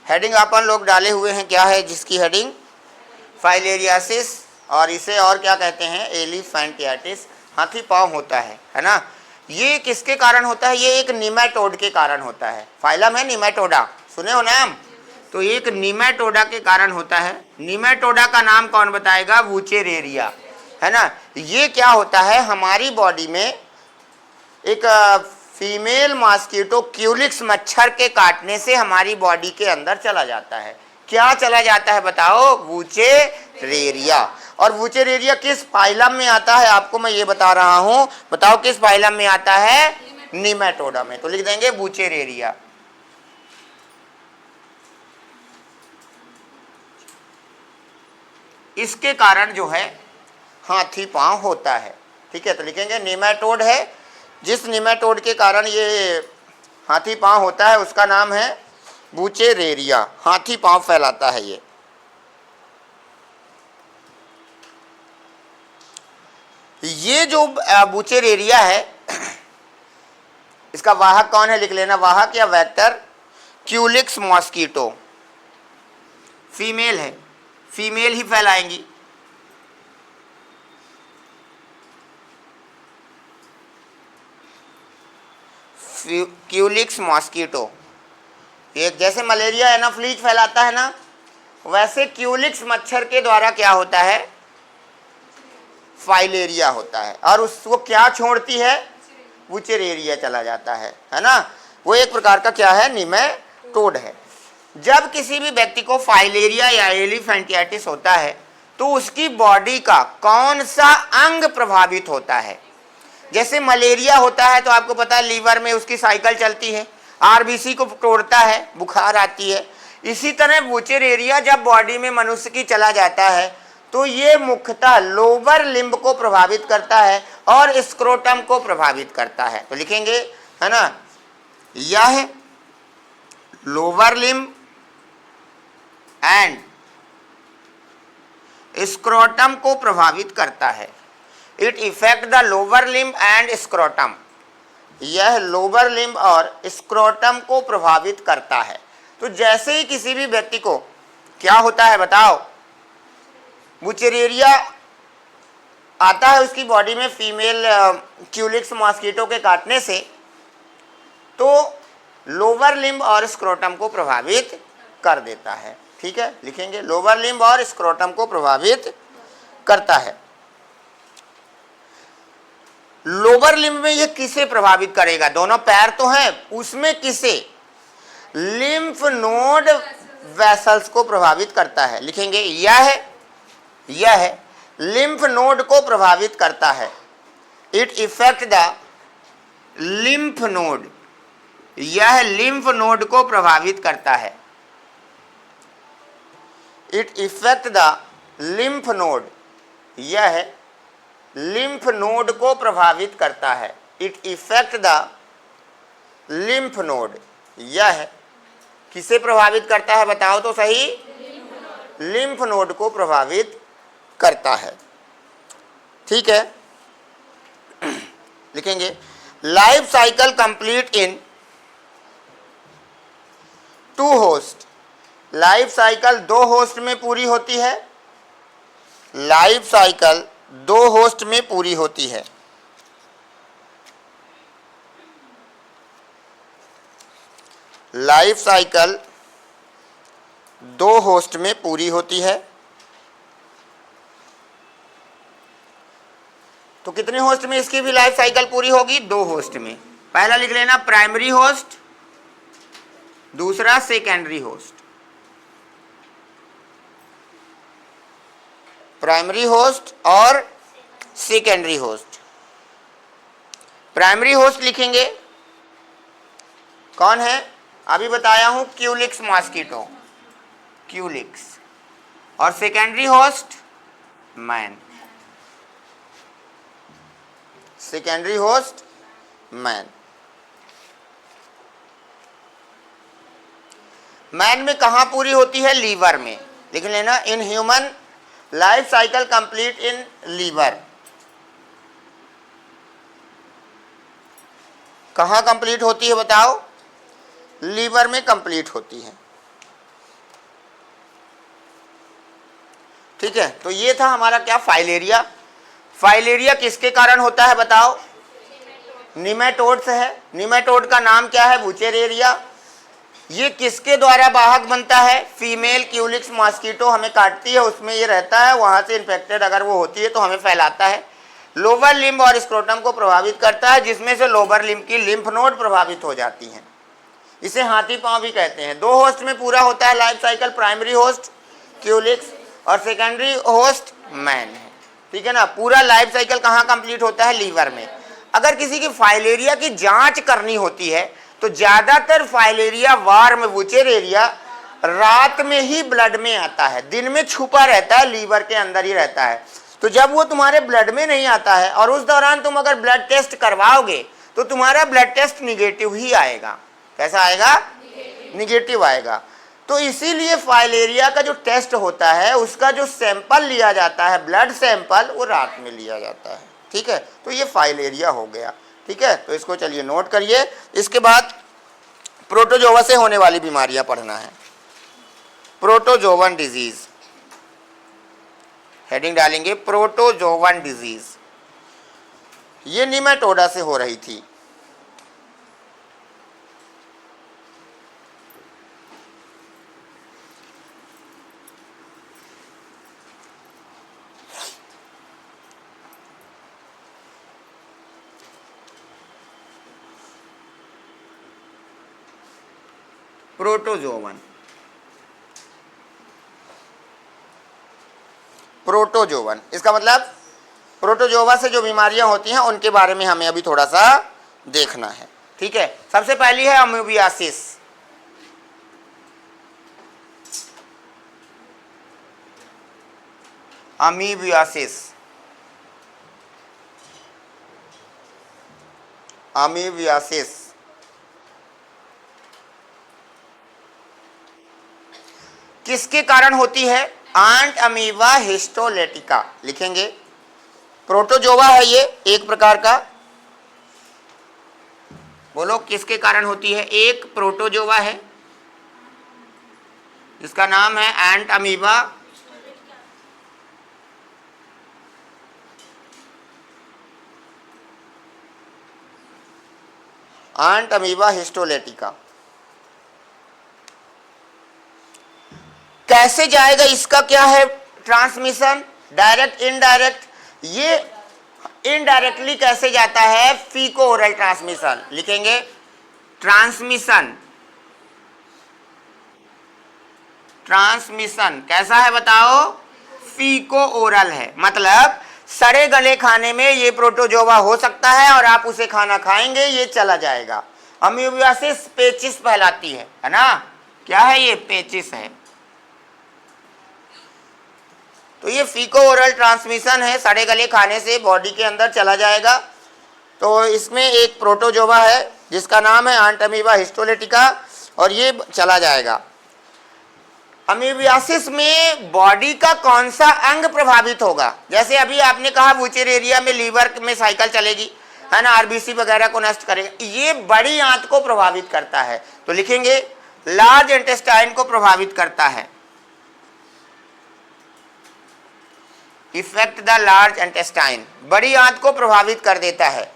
Heading अपन लोग डाले हुए हैं, क्या है जिसकी हेडिंग? फाइलेरियासिस, और इसे और क्या कहते हैं? एलिफेंटियाटिस, हाथी पांव होता है ना। ये किसके कारण होता है? ये एक निमेटोड के कारण होता है। फाइलम है निमेटोडा, सुने हो नाम? तो एक निमेटोडा के कारण होता है। निमेटोडा का नाम कौन बताएगा? वुचेरेरिया, है ना। ये क्या होता है हमारी बॉडी में? एक फीमेल मॉस्किटो क्यूलिक्स मच्छर के काटने से हमारी बॉडी के अंदर चला जाता है। क्या चला जाता है बताओ? वुचेरेरिया। और वुचेरेरिया किस फाइलम में आता है आपको मैं ये बता रहा हूं, बताओ किस फाइलम में आता है? निमेटोडा में। तो लिख देंगे वुचेरेरिया। इसके कारण जो है हाथी पांव होता है, ठीक है। तो लिखेंगे निमेटोड है, जिस निमेटोड के कारण ये हाथी पांव होता है उसका नाम है वुचेरेरिया। हाथी पांव फैलाता है ये जो वुचेरेरिया है, इसका वाहक कौन है? लिख लेना, वाहक या वेक्टर क्यूलिक्स मॉस्किटो। फीमेल है, फीमेल ही फैलाएंगी। क्यूलिक्स मॉस्किटो, एक जैसे मलेरिया एनाफ्लीज फैलाता है ना, वैसे क्यूलिक्स मच्छर के द्वारा क्या होता है? फाइलेरिया होता है। और उसको क्या छोड़ती है? वुचेरेरिया चला जाता है ना। वो एक प्रकार का क्या है? निमेटोड है। जब किसी भी व्यक्ति को फाइलेरिया या एलिफेंटियाटिस होता है तो उसकी बॉडी का कौन सा अंग प्रभावित होता है? जैसे मलेरिया होता है तो आपको पता है लीवर में उसकी साइकिल चलती है, आरबीसी को तोड़ता है, बुखार आती है। इसी तरह वुचेरेरिया जब बॉडी में मनुष्य की चला जाता है तो ये मुख्यतः लोअर लिम्ब को प्रभावित करता है और स्क्रोटम को प्रभावित करता है। तो लिखेंगे, है ना, यह लोअर लिम्ब एंड स्क्रोटम को प्रभावित करता है। It effect the lower limb and scrotum. यह लोअर लिम्ब और स्क्रोटम को प्रभावित करता है। तो जैसे ही किसी भी व्यक्ति को क्या होता है बताओ? वुचेरेरिया आता है उसकी बॉडी में फीमेल क्यूलिक्स मॉस्किटो के काटने से, तो लोअर लिम्ब और स्क्रोटम को प्रभावित कर देता है, ठीक है। लिखेंगे लोअर लिम्ब और स्क्रोटम को प्रभावित करता है। लोअर लिम्ब में ये किसे प्रभावित करेगा? दोनों पैर तो हैं, उसमें किसे? लिम्फ नोड वेसल्स को प्रभावित करता है। लिखेंगे यह लिम्फ नोड को प्रभावित करता है। It effect the lymph node. यह लिम्फ नोड को प्रभावित करता है। It effect the lymph node. यह लिम्फ नोड को प्रभावित करता है। It effect the lymph node. यह किसे प्रभावित करता है बताओ तो सही? लिम्फ नोड को प्रभावित करता है, ठीक है। लिखेंगे लाइफ साइकिल कंप्लीट इन 2 होस्ट। लाइफ साइकिल 2 होस्ट में पूरी होती है। लाइफ साइकिल 2 होस्ट में पूरी होती है। लाइफ साइकिल 2 होस्ट में पूरी होती है। तो कितने होस्ट में इसकी भी लाइफ साइकिल पूरी होगी? 2 होस्ट में। पहला लिख लेना प्राइमरी होस्ट, दूसरा सेकेंडरी होस्ट। प्राइमरी होस्ट और सेकेंडरी होस्ट। प्राइमरी होस्ट लिखेंगे कौन है? अभी बताया हूं क्यूलिक्स मॉस्किटो, क्यूलिक्स। और secondary host man. Secondary host man. Man में कहां पूरी होती है? लीवर में। लिख लेना in human life cycle complete in liver. कहां कंप्लीट होती है बताओ? लीवर में कंप्लीट होती है। ठीक है, तो ये था हमारा क्या, फाइलेरिया। फाइलेरिया किसके कारण होता है बताओ? निमेटोड से है। निमेटोड का नाम क्या है? वुचेरेरिया। ये किसके द्वारा वाहक बनता है? फीमेल क्यूलिक्स मॉस्किटो हमें काटती है, उसमें ये रहता है, वहां से इन्फेक्टेड अगर वो होती है तो हमें फैलाता है। लोअर लिम्ब और स्क्रोटम को प्रभावित करता है, जिसमें से लोअर लिम्ब की लिम्फ नोड प्रभावित हो जाती हैं। इसे हाथी पांव भी कहते हैं। 2 होस्ट में पूरा होता है life cycle, primary host Culex और सेकेंडरी होस्ट मैन है, ठीक है ना। पूरा लाइफ साइकिल कहाँ कंप्लीट होता है? लीवर में। अगर किसी की फाइलेरिया की जांच करनी होती है तो ज्यादातर फाइलेरिया वार्म वुचेरेरिया रात में ही ब्लड में आता है, दिन में छुपा रहता है, लीवर के अंदर ही रहता है। तो जब वो तुम्हारे ब्लड में नहीं आता है और उस दौरान तुम अगर ब्लड टेस्ट करवाओगे तो तुम्हारा ब्लड टेस्ट निगेटिव ही आएगा। कैसा आएगा? निगेटिव आएगा। तो इसीलिए फाइलेरिया का जो टेस्ट होता है, उसका जो सैंपल लिया जाता है, ब्लड सैंपल, वो रात में लिया जाता है, ठीक है। तो ये फाइलेरिया हो गया, ठीक है। तो इसको चलिए नोट करिए। इसके बाद प्रोटोजोवा से होने वाली बीमारियां पढ़ना है। प्रोटोजोवन डिजीज, हेडिंग डालेंगे प्रोटोजोवन डिजीज। ये निमेटोडा से हो रही थी। प्रोटोजोवन, प्रोटोजोवन इसका मतलब प्रोटोजोवा से जो बीमारियां होती हैं उनके बारे में हमें अभी थोड़ा सा देखना है, ठीक है। सबसे पहली है अमीबियासिस। अमीबियासिस, अमीबियासिस किसके कारण होती है? आंट अमीबा हिस्टोलेटिका लिखेंगे। प्रोटोजोवा है ये एक प्रकार का। बोलो किसके कारण होती है? एक प्रोटोजोवा है जिसका नाम है एंट अमीबा आंट अमीबा हिस्टोलेटिका। कैसे जाएगा? इसका क्या है ट्रांसमिशन? Direct, indirect. ये इनडायरेक्टली कैसे जाता है? फीको ओरल ट्रांसमिशन लिखेंगे। ट्रांसमिशन, ट्रांसमिशन कैसा है बताओ? फीको ओरल है, मतलब सड़े गले खाने में ये प्रोटोजोवा हो सकता है और आप उसे खाना खाएंगे, ये चला जाएगा। अमीबियासिस पेचिस कहलाती है ना। क्या है ये? पेचिस है। तो ये फीको ओरल ट्रांसमिशन है, सड़े गले खाने से बॉडी के अंदर चला जाएगा। तो इसमें एक प्रोटोजोवा है जिसका नाम है आंट अमीबा हिस्टोलेटिका और ये चला जाएगा। अमीबियासिस में बॉडी का कौन सा अंग प्रभावित होगा? जैसे अभी आपने कहा वुचेरेरिया में लीवर में साइकिल चलेगी, है ना, आरबीसी वगैरह को नष्ट करेगा। ये बड़ी आंत को प्रभावित करता है, तो लिखेंगे लार्ज इंटेस्टाइन को प्रभावित करता है। इफेक्ट द लार्ज इंटेस्टाइन, बड़ी आंत को प्रभावित कर देता है,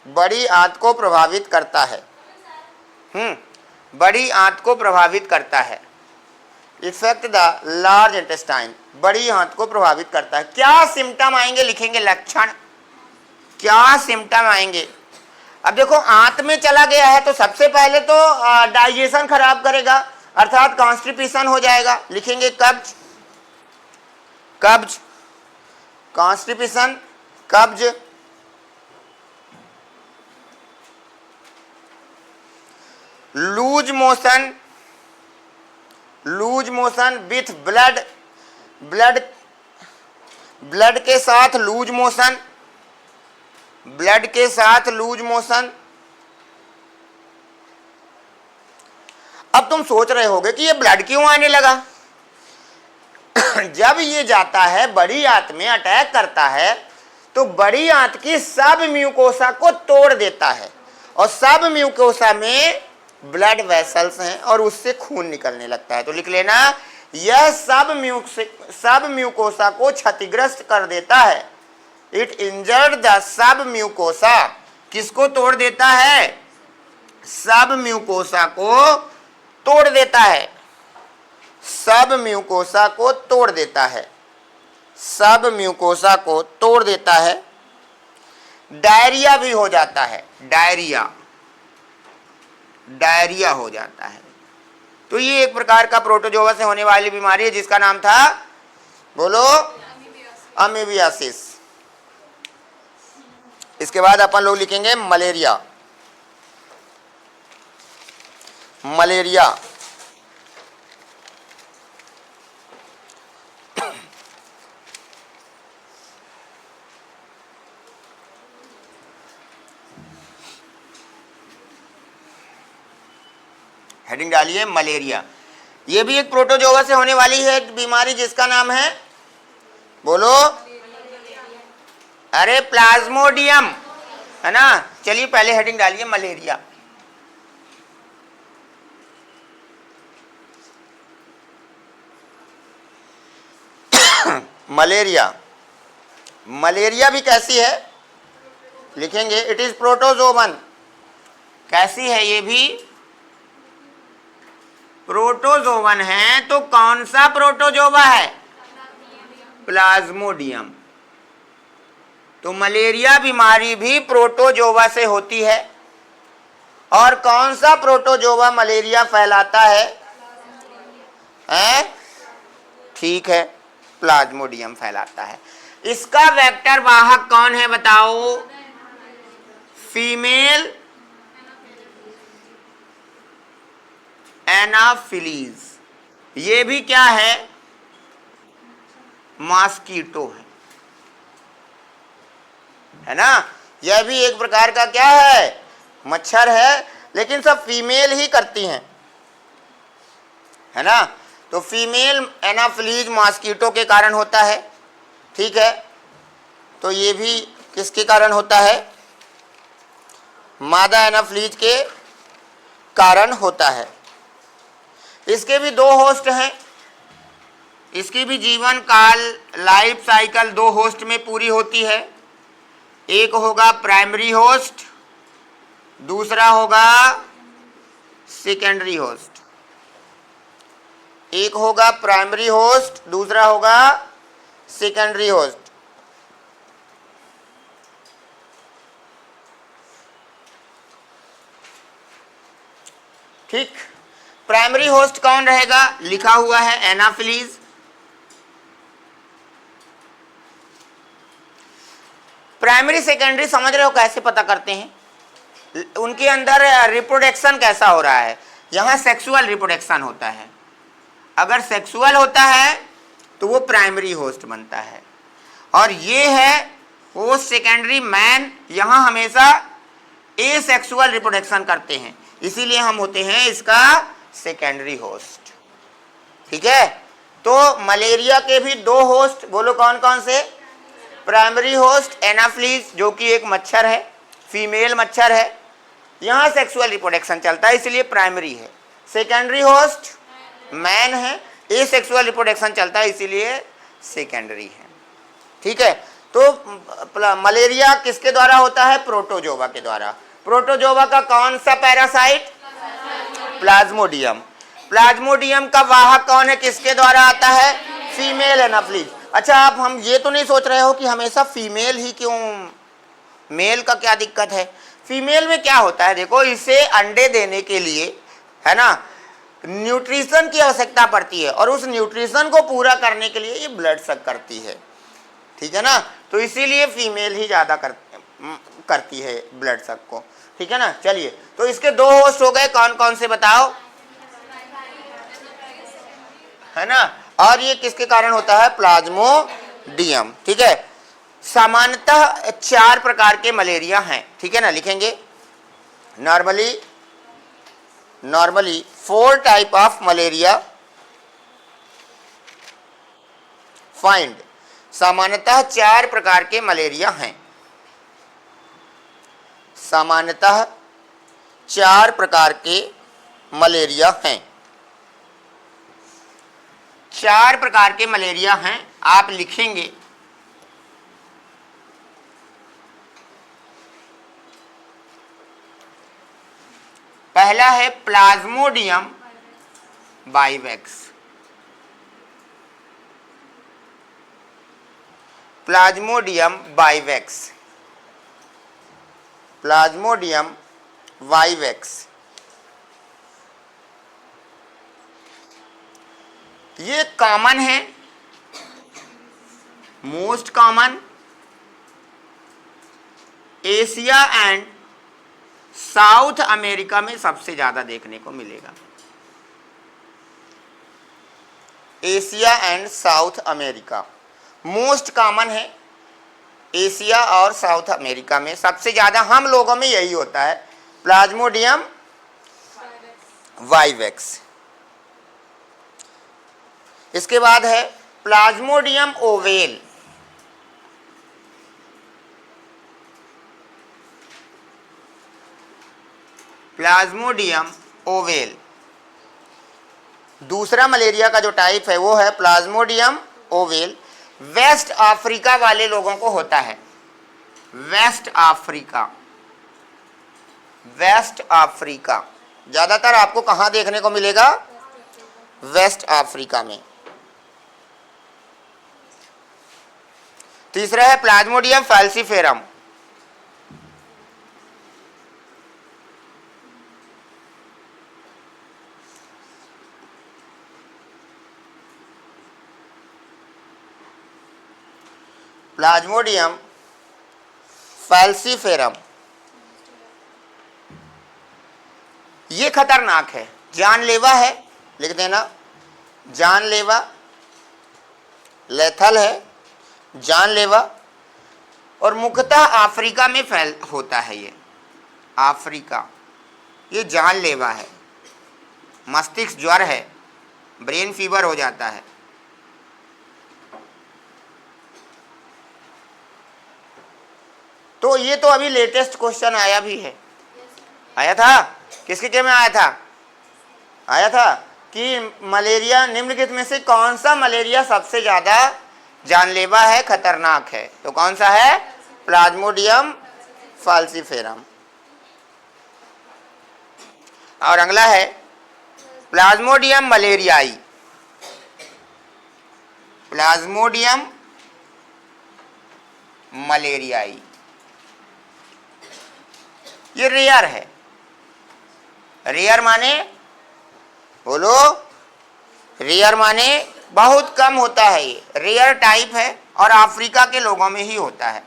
बड़ी आंत को प्रभावित करता है। बड़ी आंत को प्रभावित करता है। इफेक्ट द लार्ज इंटेस्टाइन, बड़ी आंत को प्रभावित करता है। क्या सिम्टम आएंगे? लिखेंगे लक्षण। क्या सिम्टम आएंगे? अब देखो आंत में चला गया है तो सबसे पहले तो डाइजेशन खराब करेगा, अर्थात कॉन्स्टिपेशन हो जाएगा। लिखेंगे कब्ज, कब्ज, कॉन्स्टिपेशन, कब्ज। Loose motion, loose motion with blood, blood, blood के साथ लूज मोशन, ब्लड के साथ लूज मोशन। अब तुम सोच रहे होगे कि ये ब्लड क्यों आने लगा? जब ये जाता है बड़ी आंत में, अटैक करता है, तो बड़ी आंत की सब म्यूकोसा को तोड़ देता है और सब म्यूकोसा में ब्लड वेसल्स हैं और उससे खून निकलने लगता है। तो लिख लेना यह सब म्यूकोसा को क्षतिग्रस्त कर देता है। It injured the sub mucosa, किसको तोड़ देता है? सब म्यूकोसा को तोड़ देता है, सब म्यूकोसा को तोड़ देता है, सब म्यूकोसा को तोड़ देता है। डायरिया भी हो जाता है, डायरिया, डायरिया हो जाता है। तो ये एक प्रकार का प्रोटोजोआ से होने वाली बीमारी है जिसका नाम था, बोलो, अमीबियासिस। इसके बाद अपन लोग लिखेंगे मलेरिया। मलेरिया हेडिंग डालिए मलेरिया। ये भी एक प्रोटोजोआ से होने वाली है बीमारी जिसका नाम है, बोलो, अरे प्लाज्मोडियम, है ना। चलिए पहले हेडिंग डालिए मलेरिया। मलेरिया, मलेरिया भी कैसी है? लिखेंगे इट इज प्रोटोजोवन। कैसी है? ये भी प्रोटोजोवन है। तो कौन सा प्रोटोजोवा है? प्लाज्मोडियम। तो मलेरिया बीमारी भी प्रोटोजोवा से होती है। और कौन सा प्रोटोजोवा मलेरिया फैलाता है? ठीक है, प्लाज्मोडियम फैलाता है। इसका वेक्टर वाहक कौन है बताओ? Female Anopheles. ये भी क्या है? मॉस्किटो है ना। यह भी एक प्रकार का क्या है? मच्छर है, लेकिन सब फीमेल ही करती हैं, है ना। तो फीमेल एनाफिलीज मॉस्किटो के कारण होता है, ठीक है। तो ये भी किसके कारण होता है? मादा एनाफिलीज के कारण होता है। इसके भी दो होस्ट हैं, इसकी भी जीवन काल, लाइफ साइकिल दो होस्ट में पूरी होती है। एक होगा प्राइमरी होस्ट, दूसरा होगा सेकेंडरी होस्ट। एक होगा प्राइमरी होस्ट, दूसरा होगा सेकेंडरी होस्ट। ठीक, प्राइमरी होस्ट कौन रहेगा? लिखा हुआ है एनाफिलीज। प्राइमरी सेकेंडरी समझ रहे हो कैसे पता करते हैं? उनके अंदर रिप्रोडक्शन कैसा हो रहा है? यहां सेक्सुअल रिप्रोडक्शन होता है। अगर सेक्सुअल होता है तो वो प्राइमरी होस्ट बनता है। और ये है होस्ट सेकेंडरी मैन, यहां हमेशा एसेक्सुअल रिप्रोडक्शन करते हैं, इसीलिए हम होते हैं इसका सेकेंडरी होस्ट, ठीक है। तो मलेरिया के भी दो होस्ट, बोलो कौन कौन से? प्राइमरी होस्ट एनाफिलीज, जो कि एक मच्छर है, फीमेल मच्छर है, यहाँ सेक्सुअल रिप्रोडक्शन चलता है इसलिए प्राइमरी है। सेकेंडरी होस्ट मैन है, एसेक्सुअल रिप्रोडक्शन चलता है इसीलिए सेकेंडरी है, ठीक है। तो मलेरिया किसके द्वारा होता है? प्रोटोजोवा के द्वारा। प्रोटोजोवा का कौन सा पैरासाइट? प्लाज्मोडियम। प्लाज्मोडियम का वाहक कौन है? किसके द्वारा आता है? Female Anopheles. अच्छा, आप हम ये तो नहीं सोच रहे हो कि हमेशा फीमेल ही क्यों, मेल का क्या दिक्कत है? फीमेल में क्या होता है, देखो, इसे अंडे देने के लिए, है ना, न्यूट्रिशन की आवश्यकता पड़ती है, और उस न्यूट्रिशन को पूरा करने के लिए ये ब्लड सक करती है, ठीक है ना। तो इसीलिए फीमेल ही ज़्यादा करती है ब्लड सक को, ठीक है ना। चलिए, तो इसके दो होस्ट हो गए, कौन कौन से बताओ, है ना। और ये किसके कारण होता है? प्लाज्मोडियम, ठीक है। सामान्यतः 4 प्रकार के मलेरिया हैं, ठीक है ना। लिखेंगे normally 4 type of malaria find. सामान्यतः 4 प्रकार के मलेरिया हैं, सामान्यतः 4 प्रकार के मलेरिया हैं। 4 प्रकार के मलेरिया हैं, आप लिखेंगे। पहला है Plasmodium vivax. Plasmodium vivax, Plasmodium vivax. ये कॉमन है, most common, Asia and South America में सबसे ज्यादा देखने को मिलेगा। Asia and South America most common है, एशिया और साउथ अमेरिका में सबसे ज्यादा हम लोगों में यही होता है, प्लाज्मोडियम वाइवेक्स। इसके बाद है प्लाज्मोडियम ओवेल। प्लाज्मोडियम ओवेल दूसरा मलेरिया का जो टाइप है वो है प्लाज्मोडियम ओवेल। वेस्ट अफ्रीका वाले लोगों को होता है, वेस्ट अफ्रीका, वेस्ट अफ्रीका ज्यादातर आपको कहां देखने को मिलेगा? वेस्ट अफ्रीका में। तीसरा है प्लाज्मोडियम फैल्सीफेरम। प्लाज्मोडियम फैल्सीफेरम ये खतरनाक है, जानलेवा है, लिख देना, जानलेवा, लेथल है, जानलेवा, और मुख्यतः अफ्रीका में फैल होता है। ये अफ्रीका, ये जानलेवा है, मस्तिष्क ज्वर है, ब्रेन फीवर हो जाता है। तो ये तो अभी लेटेस्ट क्वेश्चन आया भी है, आया था, किसके में आया था? आया था कि मलेरिया निम्नलिखित में से कौन सा मलेरिया सबसे ज्यादा जानलेवा है, खतरनाक है? तो कौन सा है? Plasmodium falciparum. और अगला है प्लाज्मोडियम मलेरियाई। प्लाज्मोडियम मलेरियाई ये रेयर है। रेयर माने बोलो, रेयर माने बहुत कम होता है, ये रेयर टाइप है और अफ्रीका के लोगों में ही होता है।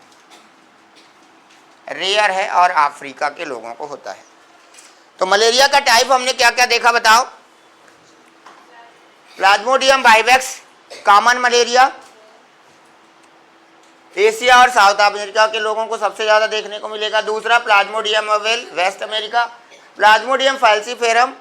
रेयर है और अफ्रीका के लोगों को होता है। तो मलेरिया का टाइप हमने क्या क्या देखा बताओ? Plasmodium vivax common malaria, Asia और साउथ अमेरिका के लोगों को सबसे ज्यादा देखने को मिलेगा। दूसरा Plasmodium ovale West America. Plasmodium falciparum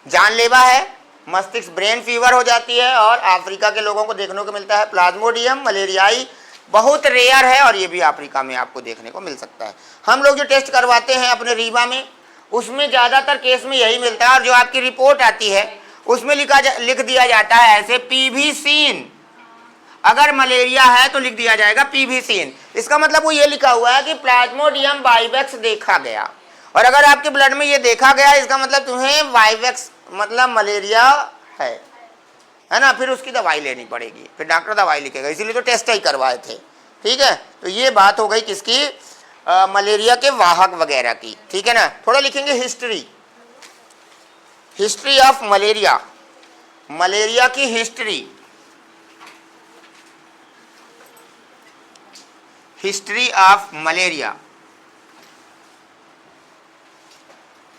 जानलेवा है, मस्तिष्क ब्रेन फीवर हो जाती है और अफ्रीका के लोगों को देखने को मिलता है। प्लाज्मोडियम मलेरियाई बहुत रेयर है और ये भी अफ्रीका में आपको देखने को मिल सकता है। हम लोग जो टेस्ट करवाते हैं अपने रीवा में उसमें ज़्यादातर केस में यही मिलता है और जो आपकी रिपोर्ट आती है उसमें लिख दिया जाता है ऐसे पीवी सीन। अगर मलेरिया है तो लिख दिया जाएगा पीवी सीन। इसका मतलब वो ये लिखा हुआ है कि प्लाज्मोडियम वाइवेक्स देखा गया, और अगर आपके ब्लड में ये देखा गया इसका मतलब तुम्हें वाइवेक्स मतलब मलेरिया है ना। फिर उसकी दवाई लेनी पड़ेगी, फिर डॉक्टर दवाई लिखेगा, इसीलिए तो टेस्ट ही करवाए थे। ठीक है, तो ये बात हो गई किसकी? मलेरिया के वाहक वगैरह की। ठीक है ना। थोड़ा लिखेंगे history, history of malaria, malaria की history, history of malaria,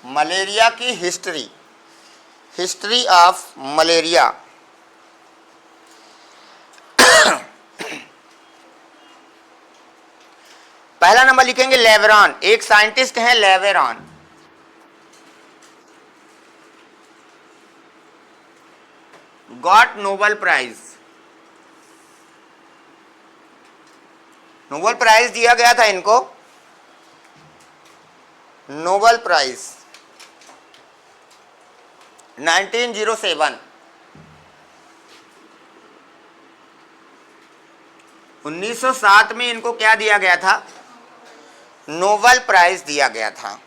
malaria की हिस्ट्री, हिस्ट्री ऑफ मलेरिया। पहला नंबर लिखेंगे लेवेरॉन, एक साइंटिस्ट हैं Laveran. Got Nobel prize, Nobel prize दिया गया था इनको, नोबेल प्राइज 1907। 1907 में इनको क्या दिया गया था? नोबेल प्राइज दिया गया था।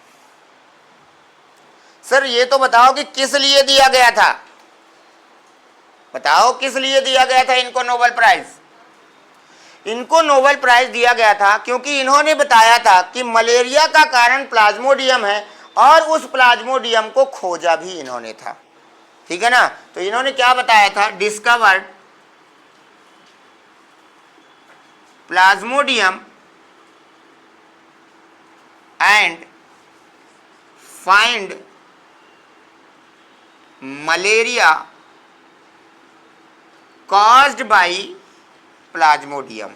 सर ये तो बताओ कि किस लिए दिया गया था, बताओ किस लिए दिया गया था इनको नोबेल प्राइज? इनको नोबेल प्राइज दिया गया था क्योंकि इन्होंने बताया था कि मलेरिया का कारण प्लाज्मोडियम है और उस प्लाज्मोडियम को खोजा भी इन्होंने था। ठीक है ना? तो इन्होंने क्या बताया था? Discovered Plasmodium and find malaria caused by Plasmodium.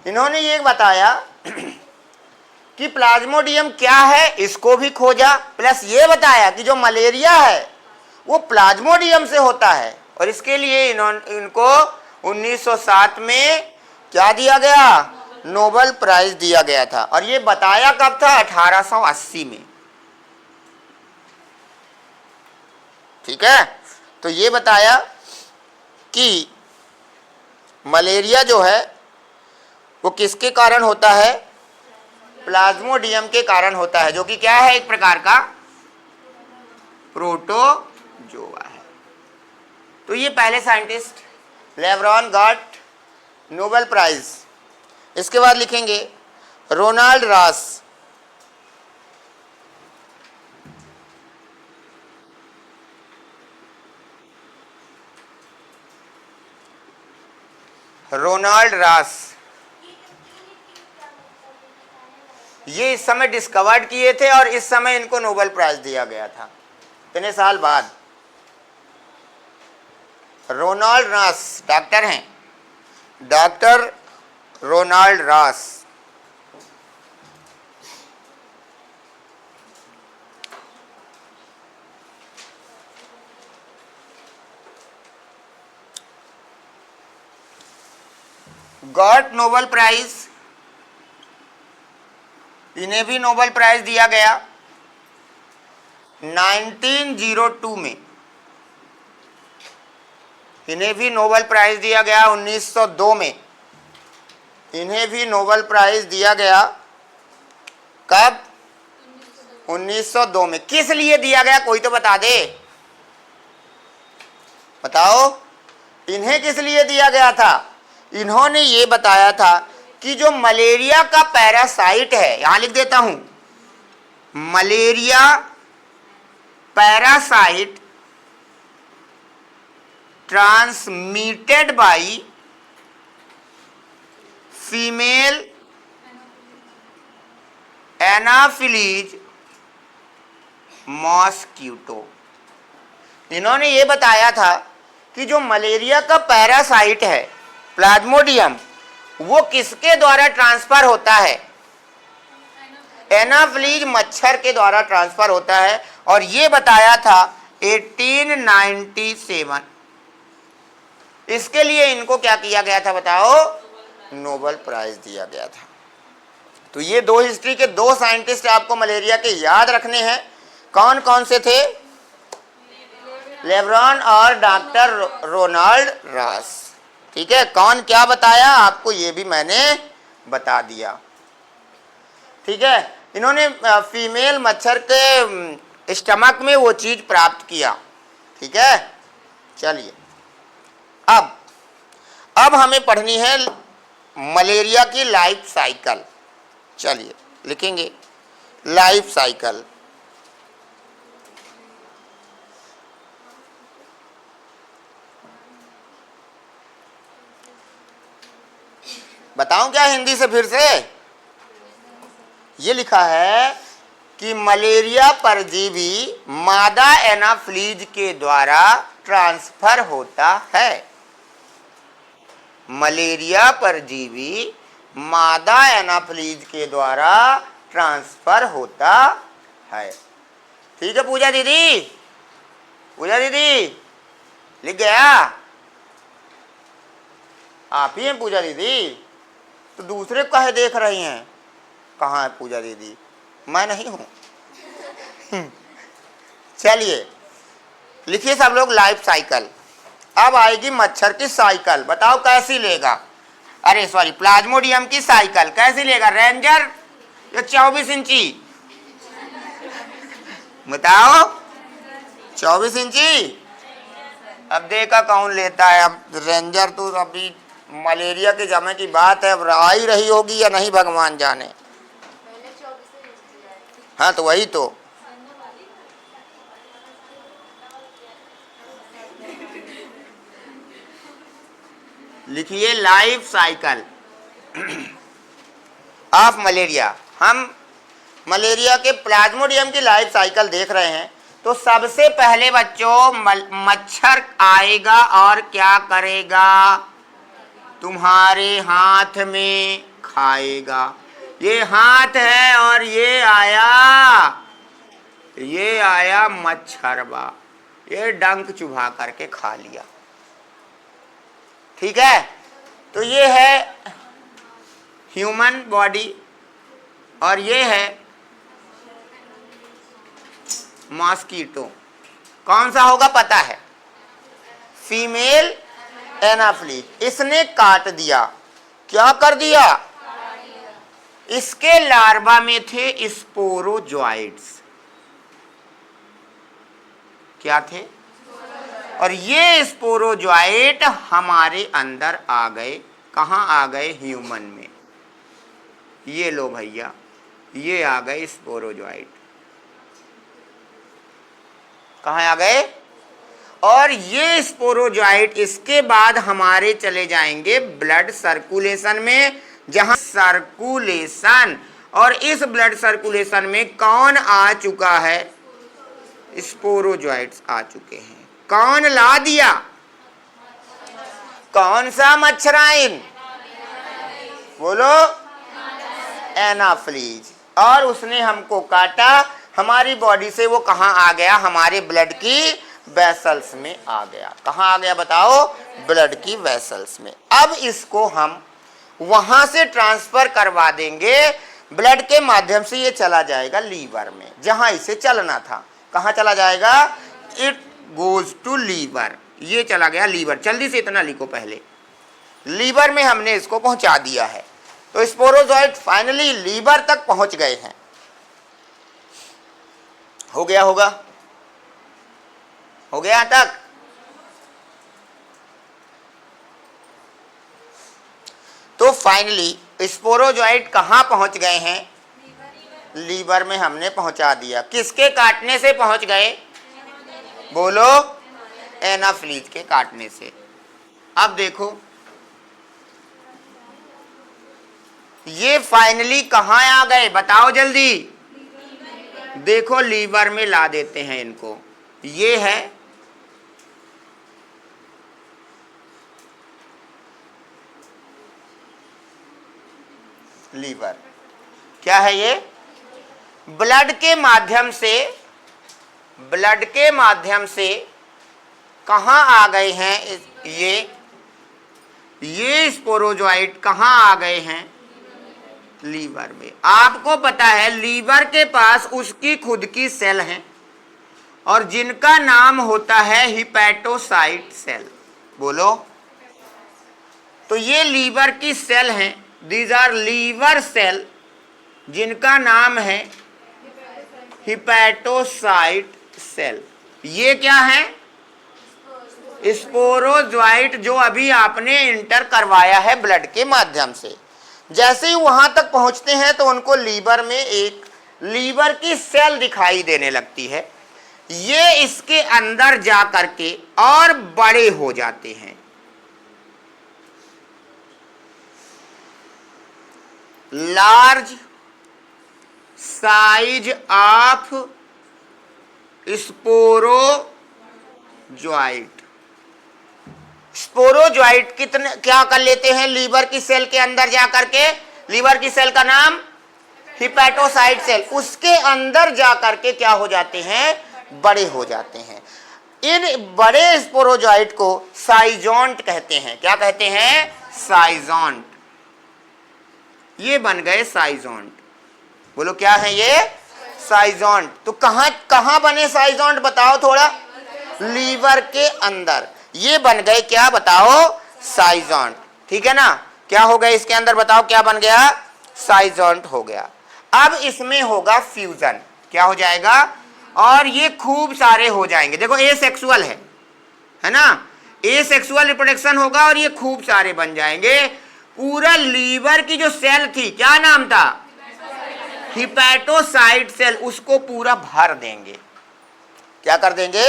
इन्होंने ये बताया कि प्लाज्मोडियम क्या है, इसको भी खोजा, प्लस ये बताया कि जो मलेरिया है वो प्लाज्मोडियम से होता है, और इसके लिए इनको 1907 में क्या दिया गया? नोबेल प्राइज दिया गया था। और ये बताया कब था? 1880 में। ठीक है, तो ये बताया कि मलेरिया जो है वो किसके कारण होता है? प्लाज्मोडियम के कारण होता है, जो कि क्या है? एक प्रकार का प्रोटोजोआ है। तो ये पहले scientist Laveran got Nobel prize. इसके बाद लिखेंगे रोनाल्ड रॉस। रोनाल्ड रॉस ये इस समय डिस्कवर्ड किए थे और इस समय इनको नोबेल प्राइज दिया गया था, इतने साल बाद। रोनाल्ड रॉस डॉक्टर हैं, doctor Ronald Ross. Got Nobel prize, इन्हें भी नोबेल प्राइज दिया गया 1902 में। इन्हें भी नोबेल प्राइज दिया गया 1902 में। इन्हें भी नोबेल प्राइज दिया गया कब? 1902 में। किस लिए दिया गया, कोई तो बता दे, बताओ इन्हें किस लिए दिया गया था? इन्होंने ये बताया था कि जो मलेरिया का पैरासाइट है, यहां लिख देता हूं, malaria parasite transmitted by female Anopheles mosquito. इन्होंने ये बताया था कि जो मलेरिया का पैरासाइट है प्लाज्मोडियम, वो किसके द्वारा ट्रांसफर होता है? एनाफिलीज मच्छर के द्वारा ट्रांसफर होता है। और ये बताया था 1897। इसके लिए इनको क्या किया गया था बताओ? नोबेल प्राइज दिया गया था। तो ये दो हिस्ट्री के दो साइंटिस्ट आपको मलेरिया के याद रखने हैं। कौन कौन से थे? लेब्रॉन और डॉक्टर रोनाल्ड रॉस। ठीक है, कौन क्या बताया आपको ये भी मैंने बता दिया। ठीक है, इन्होंने फीमेल मच्छर के स्टमक में वो चीज प्राप्त किया। ठीक है, चलिए अब हमें पढ़नी है मलेरिया की लाइफ साइकिल। चलिए लिखेंगे लाइफ साइकिल। बताऊं क्या हिंदी से फिर से? ये लिखा है कि मलेरिया परजीवी मादा एनाफिलीज के द्वारा ट्रांसफर होता है। मलेरिया परजीवी मादा एनाफिलीज के द्वारा ट्रांसफर होता है। ठीक है पूजा दीदी, पूजा दीदी लिख गया? आप ही हैं पूजा दीदी? तो दूसरे कहे देख रही हैं, कहाँ है पूजा दीदी? मैं नहीं हूं। चलिए लिखिए सब लोग लाइफ साइकिल। अब आएगी मच्छर की साइकिल, बताओ कैसी लेगा? अरे सॉरी, प्लाज्मोडियम की साइकिल कैसी लेगा? रेंजर या 24 इंची? बताओ, 24 इंची। अब देखा कौन लेता है। अब रेंजर तो अभी मलेरिया के समय की बात है, अब आ ही रही होगी या नहीं भगवान जाने। हाँ तो वही तो। लिखिए लाइफ साइकिल ऑफ मलेरिया। हम मलेरिया के प्लाज्मोडियम की लाइफ साइकिल देख रहे हैं। तो सबसे पहले बच्चों मच्छर आएगा और क्या करेगा? तुम्हारे हाथ में खाएगा। ये हाथ है और ये आया मच्छरवा, ये डंक चुभा करके खा लिया। ठीक है, तो ये है ह्यूमन बॉडी और ये है मॉस्किटो। कौन सा होगा पता है? Female Anopheles. इसने काट दिया। क्या कर दिया? इसके लार्वा में थे स्पोरोजोइट्स। क्या थे? और ये स्पोरोजोइट हमारे अंदर आ गए। कहाँ आ गए? ह्यूमन में। ये लो भैया, ये आ गए स्पोरोजोइट। कहाँ आ गए? और ये स्पोरोजोइट इसके बाद हमारे चले जाएंगे ब्लड सर्कुलेशन में, जहां सर्कुलेशन, और इस ब्लड सर्कुलेशन में कौन आ चुका है? स्पोरोजोइट्स आ चुके हैं। कौन ला दिया? कौन सा मच्छराइन? बोलो, एनाफ्लीज। और उसने हमको काटा, हमारी बॉडी से वो कहाँ आ गया? हमारे ब्लड की वेसल्स में आ गया। कहाँ आ गया बताओ? ब्लड की वेसल्स में। अब इसको हम वहां से ट्रांसफर करवा देंगे ब्लड के माध्यम से। ये चला जाएगा लीवर में, जहां इसे चलना था। कहाँ चला जाएगा? It goes to liver. ये चला गया लीवर। जल्दी से इतना लिखो पहले, लीवर में हमने इसको पहुंचा दिया है। तो स्पोरोजोइट फाइनली लीवर तक पहुंच गए हैं। हो गया होगा? हो गया तक? तो फाइनली स्पोरोजोइट कहां पहुंच गए हैं? लीवर में हमने पहुंचा दिया। किसके काटने से पहुंच गए? बोलो, एनाफ्लीज के काटने से। अब देखो, ये फाइनली कहां आ गए? बताओ जल्दी। देखो लीवर में ला देते हैं इनको। ये है लीवर। क्या है ये? ब्लड के माध्यम से कहां आ गए हैं? ये स्पोरोजोइट कहां आ गए हैं? लीवर में। आपको पता है लीवर के पास उसकी खुद की सेल है और जिनका नाम होता है हिपैटोसाइट सेल। बोलो, तो ये लीवर की सेल हैं। दीज आर लीवर सेल, जिनका नाम है हिपैटोसाइट सेल। ये क्या है? स्पोरोजोइट, जो अभी आपने इंटर करवाया है ब्लड के माध्यम से। जैसे ही वहां तक पहुंचते हैं तो उनको लीवर में एक लीवर की सेल दिखाई देने लगती है। ये इसके अंदर जा करके और बड़े हो जाते हैं। Large size of sporozoite. Sporozoite कितने क्या कर लेते हैं लीवर की सेल के अंदर जा करके? लीवर की सेल का नाम हिपैटोसाइट सेल। उसके अंदर जा करके क्या हो जाते हैं? बड़े हो जाते हैं। इन बड़े स्पोरोजोइट को साइजोंट कहते हैं। क्या कहते हैं? साइजोंट। ये बन गए साइजोंट। बोलो क्या है ये? साइजोंट। तो कहां बने साइजोंट? बताओ थोड़ा। लीवर के अंदर। ये बन गए क्या बताओ? साइज़ोन्ट। ठीक है ना? क्या हो गया इसके अंदर बताओ? क्या बन गया? साइज़ोन्ट हो गया। अब इसमें होगा फ्यूजन। क्या हो जाएगा? और ये खूब सारे हो जाएंगे। देखो ए सेक्सुअल है ना? ए सेक्सुअल रिप्रोडक्शन होगा और ये खूब सारे बन जाएंगे। पूरा लीवर की जो सेल थी, क्या नाम था? हिपैटोसाइट सेल, उसको पूरा भर देंगे। क्या कर देंगे?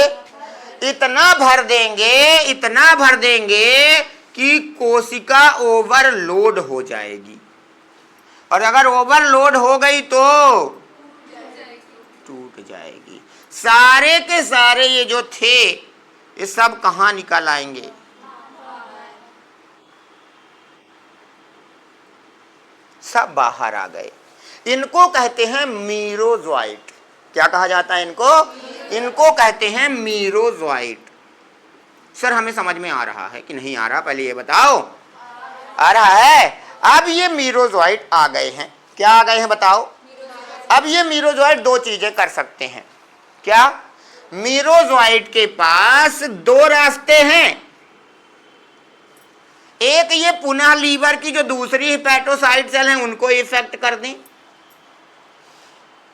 इतना भर देंगे, इतना भर देंगे कि कोशिका ओवरलोड हो जाएगी। और अगर ओवरलोड हो गई तो टूट जाएगी। सारे के सारे ये जो थे ये सब कहां निकल आएंगे? सब बाहर आ गए। इनको कहते हैं मीरोजोइट। क्या कहा जाता है इनको? इनको कहते हैं मीरोजोइट। सर हमें समझ में आ रहा है कि नहीं आ रहा? पहले ये बताओ। आ रहा है? अब ये मीरोजोइट आ गए हैं। क्या आ गए हैं बताओ? अब ये मीरोजोइट दो चीजें कर सकते हैं। क्या? मीरोजोइट के पास दो रास्ते हैं। एक ये पुनः लीवर की जो दूसरी हिपैटोसाइट सेल हैं उनको इफेक्ट कर दें।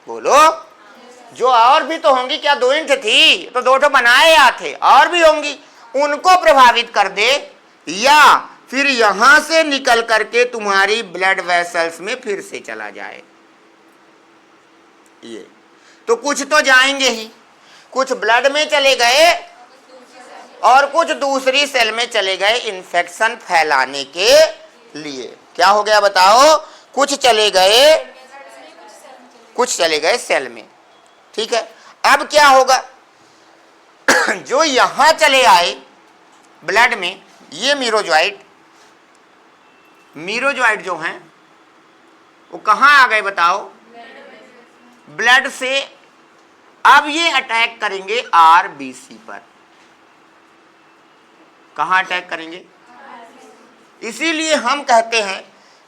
बोलो, जो और भी तो होंगी। क्या दो इंच थी तो दो ठो बनाए या थे? और भी होंगी, उनको प्रभावित कर दे, या फिर यहां से निकल करके तुम्हारी ब्लड वेसल्स में फिर से चला जाए। ये तो कुछ तो जाएंगे ही, कुछ ब्लड में चले गए और कुछ दूसरी सेल में चले गए इन्फेक्शन फैलाने के लिए। क्या हो गया बताओ? कुछ चले गए, कुछ चले गए सेल में। ठीक है, अब क्या होगा? जो यहां चले आए ब्लड में, ये मीरोजोइट जो हैं वो कहां आ गए बताओ? ब्लड से। अब ये अटैक करेंगे आरबीसी पर। कहां अटैक करेंगे? इसीलिए हम कहते हैं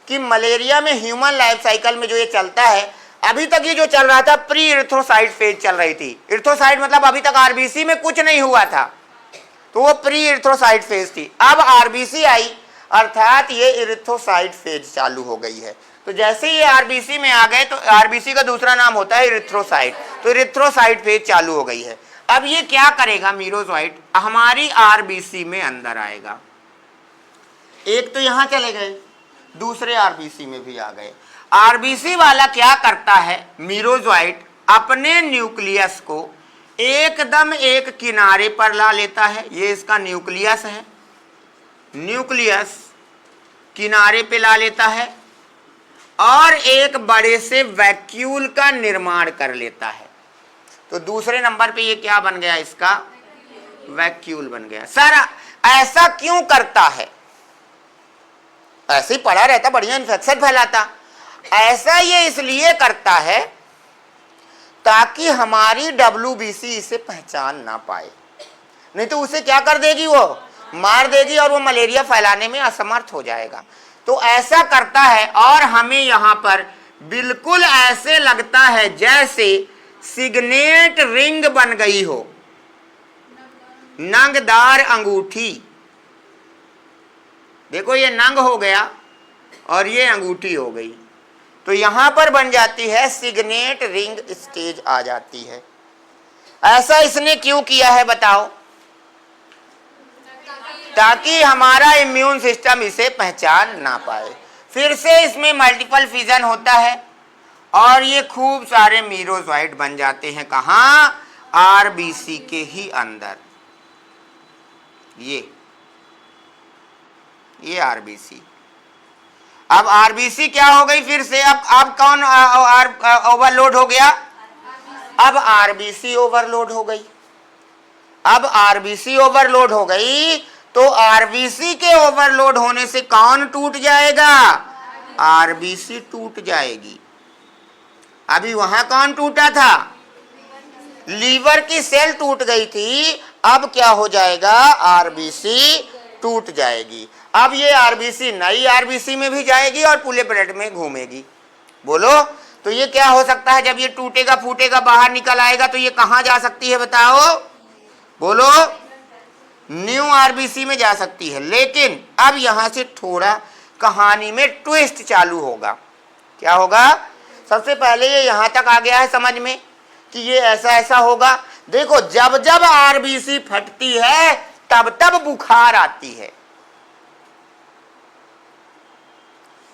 कि मलेरिया में ह्यूमन लाइफ साइकिल में जो ये चलता है, अभी तक ये जो चल रहा था प्री इरिथ्रोसाइट फेज चल रही थी। इरिथ्रोसाइट मतलब अभी तक आरबीसी में कुछ नहीं हुआ था, तो वो प्री इरिथ्रोसाइट फेज थी। अब आरबीसी आई, अर्थात ये इरिथ्रोसाइट फेज चालू हो गई है। तो जैसे ये आरबीसी में आ गए तो आरबीसी का दूसरा नाम होता है इरिथ्रोसाइट, तो इरिथ्रोसाइट फेज चालू हो गई है। अब ये क्या करेगा? मीरोजोइट हमारी आरबीसी में अंदर आएगा। एक तो यहां चले गए, दूसरे आरबीसी में भी आ गए। आरबीसी वाला क्या करता है? मीरोजोइट अपने न्यूक्लियस को एकदम एक किनारे पर ला लेता है। ये इसका न्यूक्लियस है, न्यूक्लियस किनारे पे ला लेता है और एक बड़े से वैक्यूल का निर्माण कर लेता है। तो दूसरे नंबर पे ये क्या बन गया? इसका वैक्यूल बन गया। सर ऐसा क्यों करता है? ऐसे ही पड़ा रहता, बढ़िया इन्फेक्शन फैलाता। ऐसा ये इसलिए करता है ताकि हमारी डब्ल्यूबीसी इसे पहचान ना पाए, नहीं तो उसे क्या कर देगी? वो मार देगी और वो मलेरिया फैलाने में असमर्थ हो जाएगा। तो ऐसा करता है और हमें यहां पर बिल्कुल ऐसे लगता है जैसे सिग्नेट रिंग बन गई हो, नंगदार अंगूठी। देखो ये नंग हो गया और ये अंगूठी हो गई, तो यहां पर बन जाती है सिग्नेट रिंग स्टेज आ जाती है। ऐसा इसने क्यों किया है बताओ? ताकि हमारा इम्यून सिस्टम इसे पहचान ना पाए। फिर से इसमें मल्टीपल फिजन होता है और ये खूब सारे मीरोजोइट बन जाते हैं। कहां? आरबीसी के ही अंदर। ये आरबीसी। अब आरबीसी क्या हो गई फिर से? अब कौन ओवरलोड हो गया? अब आरबीसी ओवरलोड हो गई। अब आरबीसी ओवरलोड हो गई तो आरबीसी के ओवरलोड होने से कौन टूट जाएगा? आरबीसी टूट जाएगी। अभी वहां कौन टूटा था? लीवर की सेल टूट गई थी। अब क्या हो जाएगा? आरबीसी टूट जाएगी। अब ये आरबीसी नई आरबीसी में भी जाएगी और पूरे ब्लड में घूमेगी। बोलो, तो ये क्या हो सकता है? जब ये टूटेगा फूटेगा बाहर निकल आएगा तो ये कहां जा सकती है बताओ? बोलो, न्यू आरबीसी में जा सकती है। लेकिन अब यहां से थोड़ा कहानी में ट्विस्ट चालू होगा। क्या होगा? सबसे पहले ये यहां तक आ गया है समझ में कि ये ऐसा ऐसा होगा। देखो, जब जब आरबीसी फटती है तब तब बुखार आती है।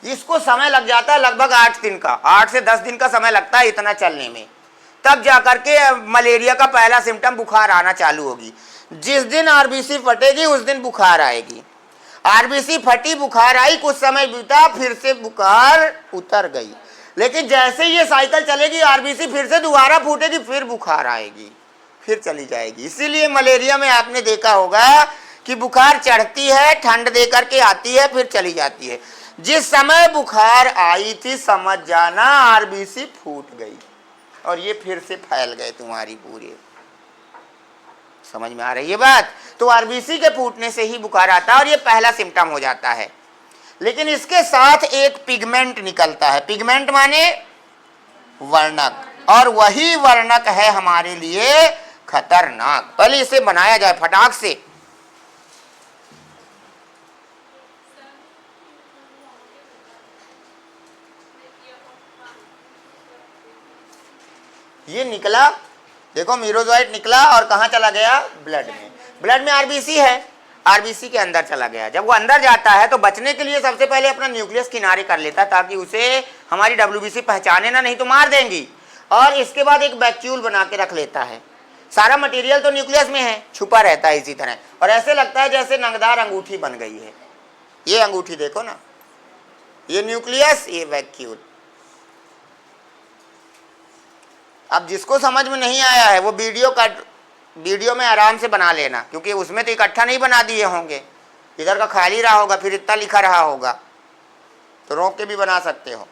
इसको समय लग जाता है लगभग 8 दिन का, 8 से 10 दिन का समय लगता है इतना चलने में। तब जाकर के मलेरिया का पहला सिम्टम बुखार आना चालू होगी। जिस दिन आरबीसी फटेगी उस दिन बुखार आएगी। आरबीसी फटी, बुखार आई, कुछ समय बीता, फिर से बुखार उतर गई। लेकिन जैसे ये साइकिल चलेगी, आरबीसी फिर से दोबारा फूटेगी, फिर बुखार आएगी, फिर चली जाएगी। इसीलिए मलेरिया में आपने देखा होगा कि बुखार चढ़ती है, ठंड दे करके आती है, फिर चली जाती है। जिस समय बुखार आई थी समझ जाना आरबीसी फूट गई और ये फिर से फैल गए तुम्हारी पूरे। समझ में आ रही है बात? तो आरबीसी के फूटने से ही बुखार आता है और ये पहला सिम्टम हो जाता है। लेकिन इसके साथ एक पिगमेंट निकलता है। पिगमेंट माने वर्णक, और वही वर्णक है हमारे लिए खतरनाक। पहले इसे बनाया जाए फटाक से। ये निकला, देखो मीरोजोइट निकला और कहाँ चला गया? ब्लड में। ब्लड में आरबीसी है, आरबीसी के अंदर चला गया। जब वो अंदर जाता है तो बचने के लिए सबसे पहले अपना न्यूक्लियस किनारे कर लेता है ताकि उसे हमारी डब्ल्यूबीसी पहचाने ना, नहीं तो मार देंगी। और इसके बाद एक वैक्यूल बना के रख लेता है। सारा मटेरियल तो न्यूक्लियस में है, छुपा रहता है इसी तरह, और ऐसे लगता है जैसे नंगदार अंगूठी बन गई है। ये अंगूठी देखो ना, ये न्यूक्लियस, ये वैक्यूल। अब जिसको समझ में नहीं आया है वो वीडियो में आराम से बना लेना, क्योंकि उसमें तो इकट्ठा नहीं बना दिए होंगे, इधर का खाली रहा होगा, फिर इतना लिखा रहा होगा, तो रोक के भी बना सकते हो।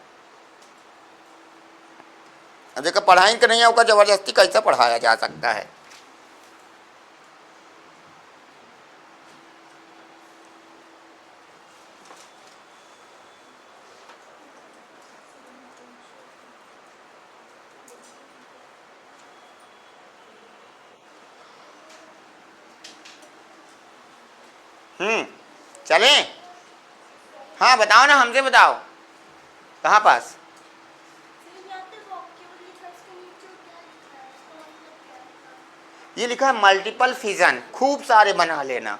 अब देखो, पढ़ाई के नहीं होगा, जबरदस्ती कैसे पढ़ाया जा सकता है? चले? हाँ बताओ ना, हमसे बताओ, कहाँ पास? ये लिखा है मल्टीपल फिजन, खूब सारे बना लेना।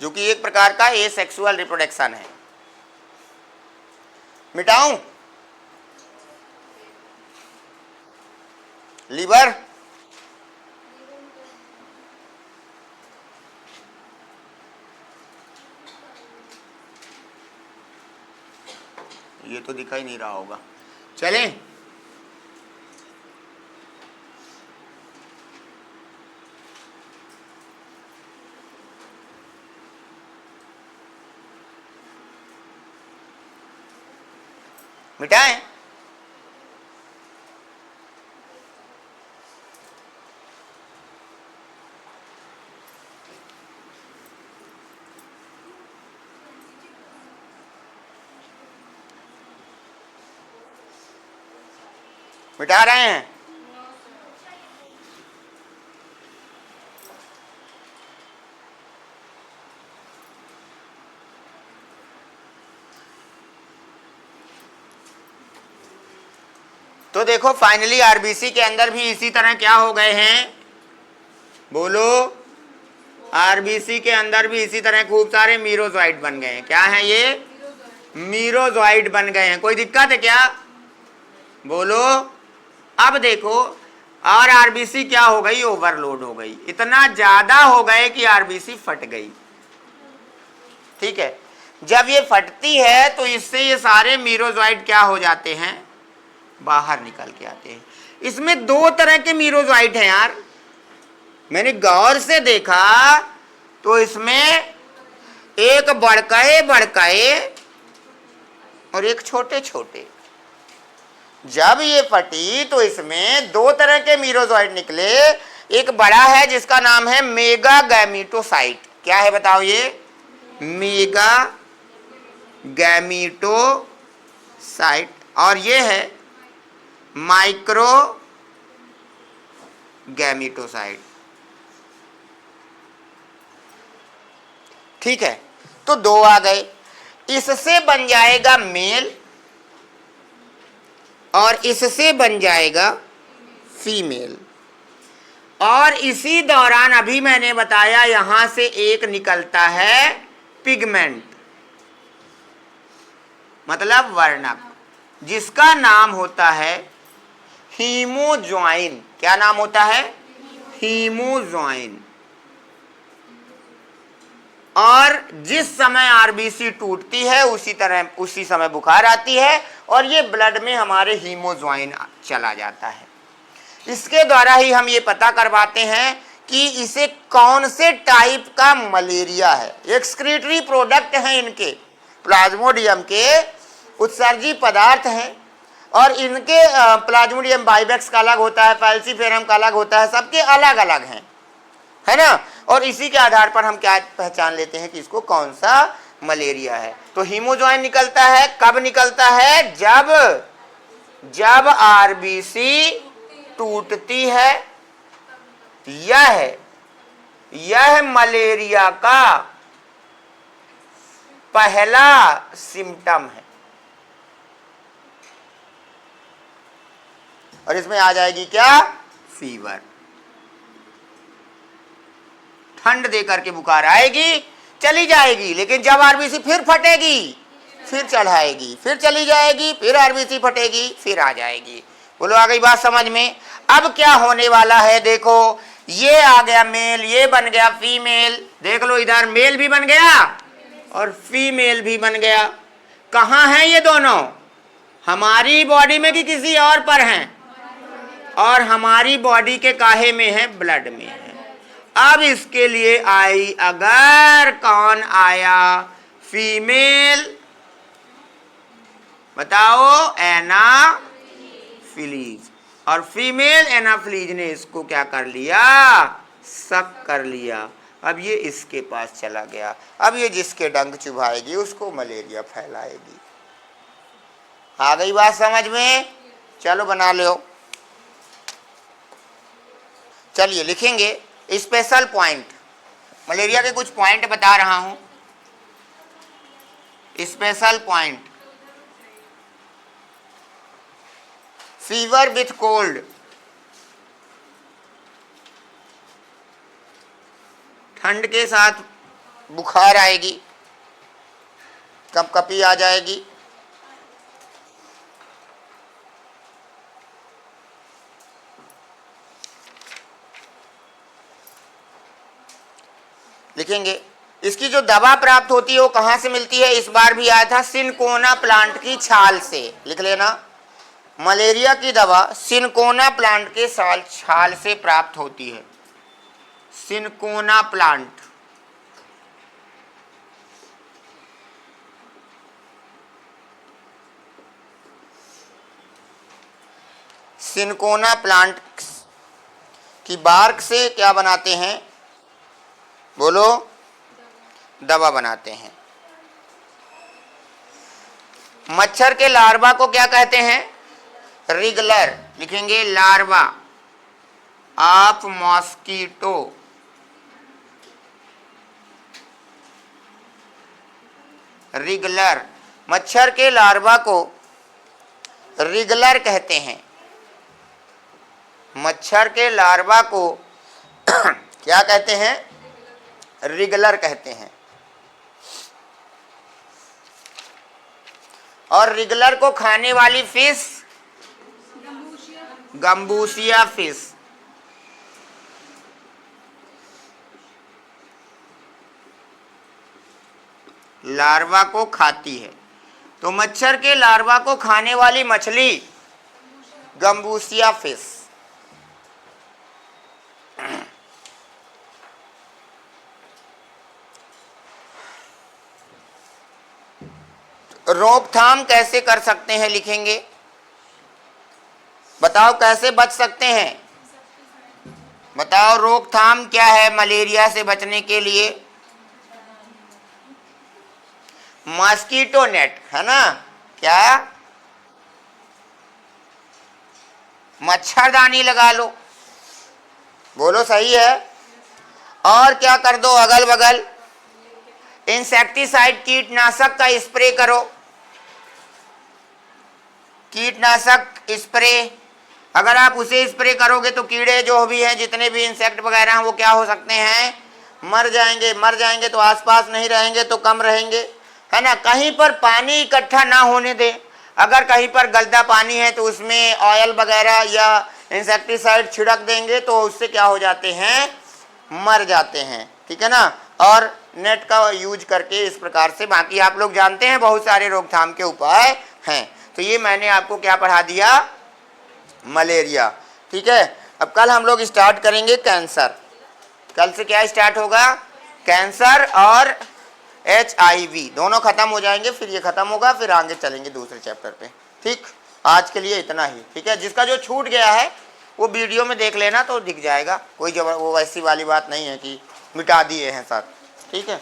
जो कि एक प्रकार का एसेक्सुअल रिप्रोडक्शन है। मिटाऊं? लीवर, ये तो दिखाई नहीं रहा होगा। चलें? मिटाएं? मिटा रहे हैं? तो देखो, फाइनली आरबीसी के अंदर भी इसी तरह क्या हो गए हैं? बोलो, आरबीसी के अंदर भी इसी तरह खूब सारे मीरोजोइड बन गए हैं। क्या है ये? मीरोजोइड बन गए हैं। कोई दिक्कत है क्या? बोलो। अब देखो, और आरबीसी क्या हो गई? ओवरलोड हो गई, इतना ज्यादा हो गए कि आरबीसी फट गई। ठीक है, जब ये फटती है तो इससे ये सारे मीरोजोइड क्या हो जाते हैं? बाहर निकल के आते हैं। इसमें दो तरह के मीरोजोइड हैं यार, मैंने गौर से देखा तो इसमें एक बड़काए और एक छोटे छोटे। जब ये फटी तो इसमें दो तरह के मीरोजोइड निकले। एक बड़ा है जिसका नाम है मेगा गैमीटोसाइट। क्या है बताओ? ये मेगा गैमीटोसाइट और ये है माइक्रो गैमीटोसाइट। ठीक है, तो दो आ गए। इससे बन जाएगा मेल और इससे बन जाएगा फीमेल। और इसी दौरान अभी मैंने बताया यहां से एक निकलता है पिगमेंट, मतलब वर्णक, जिसका नाम होता है हीमोज्वाइन। क्या नाम होता है? हीमोज्वाइन। और जिस समय आरबीसी टूटती है उसी समय बुखार आती है और ये ब्लड में हमारे हीमोज्वाइन चला जाता है। इसके द्वारा ही हम ये पता करवाते हैं कि इसे कौन से टाइप का मलेरिया है। एक्सक्रीटरी प्रोडक्ट हैं इनके, प्लाज्मोडियम के उत्सर्जी पदार्थ हैं और इनके प्लाज्मोडियम बाइवेक्स का अलग होता है, फैल्सीफेरम का अलग होता है, सबके अलग अलग हैं, है ना। और इसी के आधार पर हम क्या पहचान लेते हैं कि इसको कौन सा मलेरिया है। तो हीमोज्वाइन निकलता है, कब निकलता है? जब आरबीसी टूटती है। यह मलेरिया का पहला सिम्टम है। और इसमें आ जाएगी क्या? फीवर। ठंड दे करके बुखार आएगी, चली जाएगी, लेकिन जब आरबीसी फिर फटेगी, फिर चढ़ाएगी, फिर चली जाएगी, फिर आरबीसी फटेगी, फिर आ जाएगी। बोलो आ गई बात समझ में? अब क्या होने वाला है देखो, ये आ गया मेल, ये बन गया फीमेल। देख लो इधर मेल भी बन गया और फीमेल भी बन गया। कहाँ हैं ये दोनों? हमारी बॉडी में कि किसी और पर हैं? और हमारी बॉडी के काहे में है? ब्लड में है। अब इसके लिए आई, अगर कौन आया? फीमेल, बताओ, एनाफिलीज। और फीमेल एनाफिलीज ने इसको क्या कर लिया? सक कर लिया। अब ये इसके पास चला गया। अब ये जिसके डंक चुभाएगी उसको मलेरिया फैलाएगी। आ गई बात समझ में? चलो बना लो। चलिए लिखेंगे स्पेशल पॉइंट। मलेरिया के कुछ पॉइंट बता रहा हूं। Special point: fever with cold, ठंड के साथ बुखार आएगी, कपकपी आ जाएगी, लिखेंगे। इसकी जो दवा प्राप्त होती है वो कहाँ से मिलती है? इस बार भी आया था, सिनकोना प्लांट की छाल से। लिख लेना, मलेरिया की दवा सिनकोना प्लांट के छाल से प्राप्त होती है। सिनकोना प्लांट, सिनकोना प्लांट की बार्क से क्या बनाते हैं? बोलो, दवा बनाते हैं। मच्छर के लार्वा को क्या कहते हैं? रिगलर। लिखेंगे लार्वा ऑफ मॉस्किटो, रिगलर। मच्छर के लार्वा को रिगलर कहते हैं। मच्छर के लार्वा को क्या कहते हैं? रिगलर कहते हैं। और रिगलर को खाने वाली फिश गम्बूसिया फिश। लार्वा को खाती है। तो मच्छर के लार्वा को खाने वाली मछली गम्बूसिया फिश। रोकथाम कैसे कर सकते हैं? लिखेंगे, बताओ कैसे बच सकते हैं? बताओ रोकथाम क्या है मलेरिया से बचने के लिए? मॉस्किटो नेट, है ना, क्या, मच्छरदानी लगा लो, बोलो सही है। और क्या कर दो अगल बगल, इंसेक्टिसाइड कीटनाशक का स्प्रे करो, कीटनाशक स्प्रे, अगर आप उसे स्प्रे करोगे तो कीड़े जो भी हैं, जितने भी इंसेक्ट वगैरह हैं, वो क्या हो सकते हैं, मर जाएंगे। मर जाएंगे तो आसपास नहीं रहेंगे तो कम रहेंगे, है ना। कहीं पर पानी इकट्ठा ना होने दें, अगर कहीं पर गलदा पानी है तो उसमें ऑयल वगैरह या इंसेक्टिसाइड छिड़क देंगे तो उससे क्या हो जाते हैं, मर जाते हैं, ठीक है ना। और नेट का यूज करके इस प्रकार से, बाकी आप लोग जानते हैं बहुत सारे रोकथाम के उपाय हैं। तो ये मैंने आपको क्या पढ़ा दिया, मलेरिया, ठीक है। अब कल हम लोग स्टार्ट करेंगे कैंसर। कल से क्या स्टार्ट होगा, कैंसर और HIV, दोनों खत्म हो जाएंगे, फिर ये खत्म होगा, फिर आगे चलेंगे दूसरे चैप्टर पे, ठीक। आज के लिए इतना ही, ठीक है। जिसका जो छूट गया है वो वीडियो में देख लेना तो दिख जाएगा, कोई वो वैसी वाली बात नहीं है कि मिटा दिए हैं सर, ठीक है।